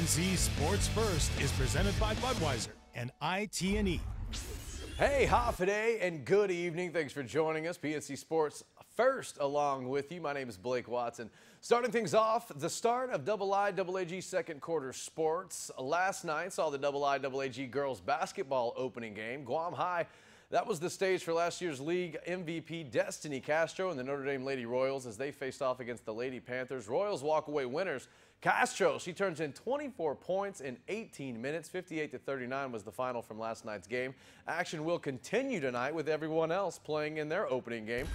PNC Sports First is presented by Budweiser and IT&E. Hey, Hafa and good evening. Thanks for joining us. PNC Sports First along with you. My name is Blake Watson. Starting things off, the start of IIAG second quarter sports. Last night saw the IIAG girls basketball opening game. Guam High, that was the stage for last year's league MVP Destiny Castro and the Notre Dame Lady Royals as they faced off against the Lady Panthers. Royals walk away winners. Castro, she turns in 24 points in 18 minutes. 58-39 was the final from last night's game. Action will continue tonight with everyone else playing in their opening game.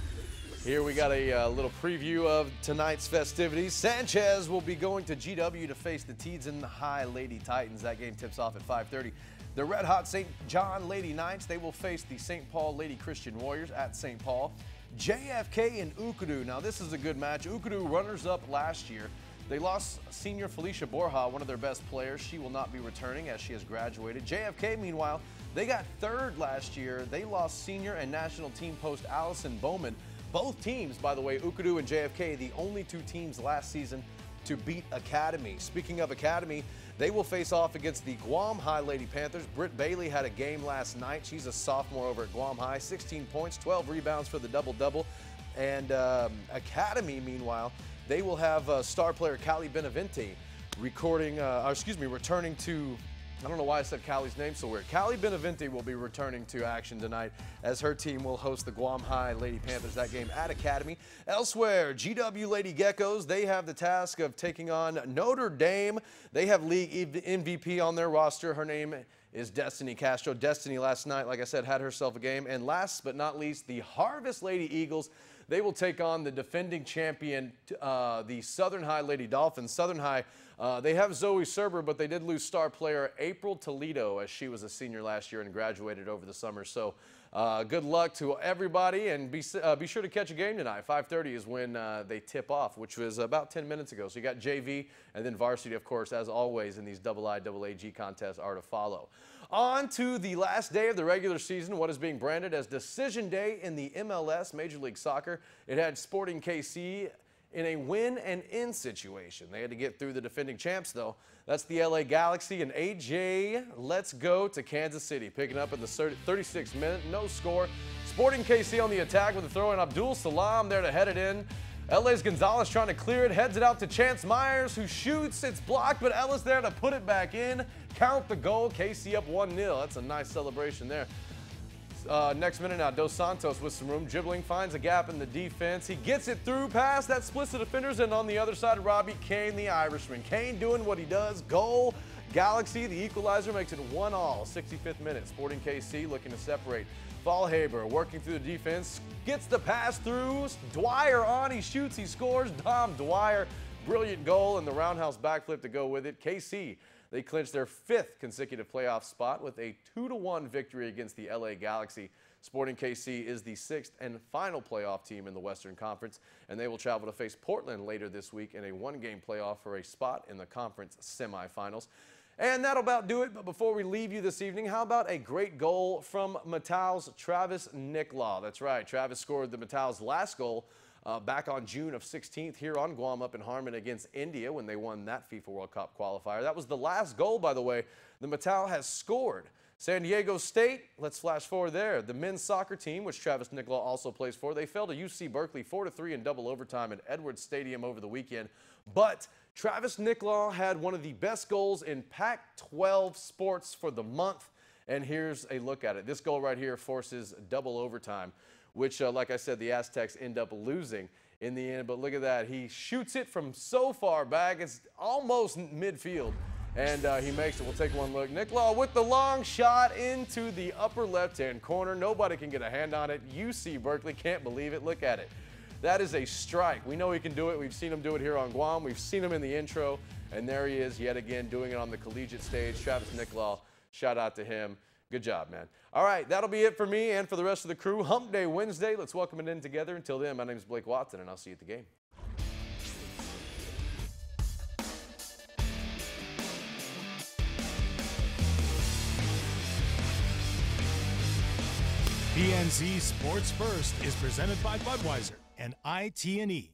Here we got a little preview of tonight's festivities. Sanchez will be going to GW to face the Teads High Lady Titans. That game tips off at 5:30. The Red Hot St. John Lady Knights, they will face the St. Paul Lady Christian Warriors at St. Paul. JFK and Ukudu. Now this is a good match. Ukudu runners-up last year. They lost senior Felicia Borja, one of their best players. She will not be returning as she has graduated. JFK, meanwhile, they got third last year. They lost senior and national team post Allison Bowman. Both teams, by the way, Ukudu and JFK, the only two teams last season to beat Academy. Speaking of Academy, they will face off against the Guam High Lady Panthers. Britt Bailey had a game last night. She's a sophomore over at Guam High. 16 points, 12 rebounds for the double-double. And Academy, meanwhile, they will have star player Callie Benavente returning to, I don't know why I said Callie's name so weird. Callie Benavente will be returning to action tonight as her team will host the Guam High Lady Panthers. That game at Academy. Elsewhere, GW Lady Geckos, they have the task of taking on Notre Dame. They have league MVP on their roster. Her name is Destiny Castro. Destiny last night, like I said, had herself a game. And last but not least, the Harvest Lady Eagles. They will take on the defending champion, the Southern High Lady Dolphins. Southern High, they have Zoe Serber, but they did lose star player April Toledo as she was a senior last year and graduated over the summer. So good luck to everybody, and be sure to catch a game tonight. 5:30 is when they tip off, which was about 10 minutes ago. So you got JV and then varsity, of course, as always in these IIAG contests are to follow. On to the last day of the regular season, what is being branded as Decision Day in the MLS, Major League Soccer. It had Sporting KC in a win-and-in situation. They had to get through the defending champs, though. That's the LA Galaxy, and AJ, let's go to Kansas City. Picking up in the 36th minute, no score. Sporting KC on the attack with a throw in. Abdul Salam there to head it in. LA's Gonzalez trying to clear it, heads it out to Chance Myers, who shoots. It's blocked, but Ellis there to put it back in. Count the goal. KC up 1-0. That's a nice celebration there. Next minute now, Dos Santos with some room. Dribbling, finds a gap in the defense. He gets it through past that splits the defenders, and on the other side, Robbie Kane, the Irishman. Kane doing what he does. Goal. Galaxy, the equalizer, makes it 1-1. 65th minute. Sporting KC looking to separate. Fallhaber working through the defense, gets the pass through. Dwyer on, he shoots, he scores. Dom Dwyer, brilliant goal, and the roundhouse backflip to go with it. KC, they clinched their 5th consecutive playoff spot with a 2-1 victory against the LA Galaxy. Sporting KC is the 6th and final playoff team in the Western Conference, and they will travel to face Portland later this week in a one-game playoff for a spot in the conference semifinals. And that'll about do it. But before we leave you this evening, how about a great goal from Matau's Travis Nicklaw? That's right. Travis scored the Matau's last goal back on June of 16th here on Guam up in Harmon against India when they won that FIFA World Cup qualifier. That was the last goal, by the way, the Matau has scored. San Diego State, let's flash forward there. The men's soccer team, which Travis Nicklaw also plays for, they fell to UC Berkeley 4-3 in double overtime at Edwards Stadium over the weekend. But Travis Nicklaw had one of the best goals in Pac-12 sports for the month, and here's a look at it. This goal right here forces double overtime, which, like I said, the Aztecs end up losing in the end. But look at that. He shoots it from so far back. It's almost midfield, and he makes it. We'll take one look. Nicklaw with the long shot into the upper left-hand corner. Nobody can get a hand on it. UC Berkeley can't believe it. Look at it. That is a strike. We know he can do it. We've seen him do it here on Guam. We've seen him in the intro, and there he is yet again doing it on the collegiate stage. Travis Nicklaw, shout out to him. Good job, man. All right, that'll be it for me and for the rest of the crew. Hump Day Wednesday. Let's welcome it in together. Until then, my name is Blake Watson, and I'll see you at the game. PNC Sports First is presented by Budweiser and IT&E.